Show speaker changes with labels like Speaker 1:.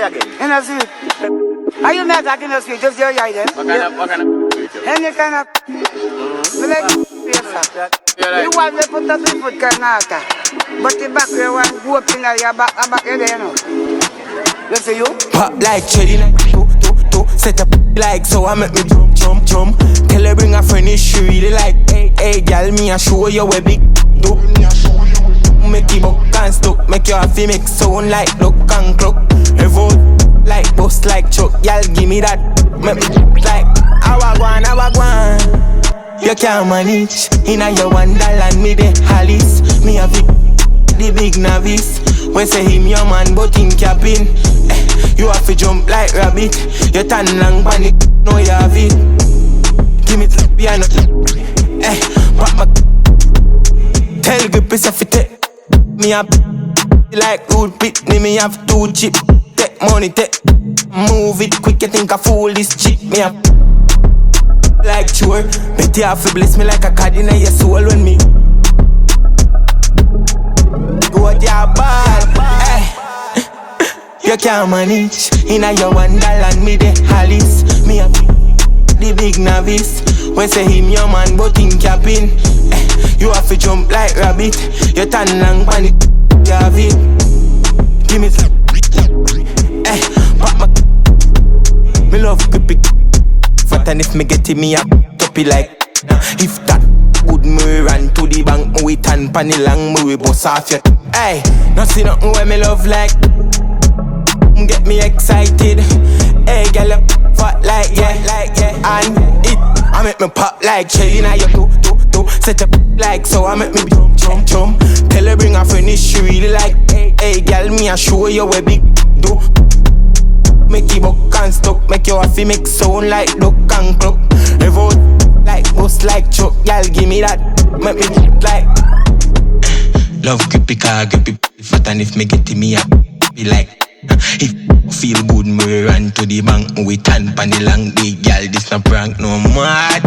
Speaker 1: say again.
Speaker 2: In a street. Are you not talking in the street? Just your eye then.
Speaker 1: What kind of
Speaker 2: Any kind of. You want to put up the foot Karnata. But the back you want to go up in your back here, you know. Let's see you.
Speaker 3: Pop like cherry, like do. Set up like so I make me jump. Tell her bring a friend, she really like. Hey, girl, me a show you where big do. Make it buck and stuck, make you have to make sound like look and clock. Revolt like bust like chuck, y'all give me that. Make me like Awagwan. You can't manage, inna your Wonderland, me the Alice. Me a the big novice. When say him your man, but him cabin. You have to jump like rabbit. You turn long panic, no you have it. Give me the piano. Pop my. Tell the piece of it. Me up like good pit, me have 2 chip. Take money, move it quick, you think I fool this chick. Me up like chore, bet you have to bless me like a card in your soul when me go at your ball. You can't manage, inna your Wonderland, me the Alice. Me up the big novice. When say him your man, but him cabin. You have to jump like rabbit. You turn long panic, you have it. Give me some. Pop my. Me love creepy. Fat and if me get it, me up toppy like. If that good me run to the bank, me we turn panny long, me we bust off your. Hey, no see nothing where me love like. Get me excited. Hey, girl, up fat like yeah. And it, I make me pop like cherry. Now you do. Set up like so, I make me jump. Tell her bring a friend, she really like. Hey, girl, me a show you where big do. Make it buck and stuck, make you have to make sound like duck and clock. Revolt like bust like chuck, girl, give me that. Make me like. Love grippy car, grippy fat, and if me get it, me a be like. If feel good, me run to the bank, we turn pan the long day, girl, this no prank, no mad.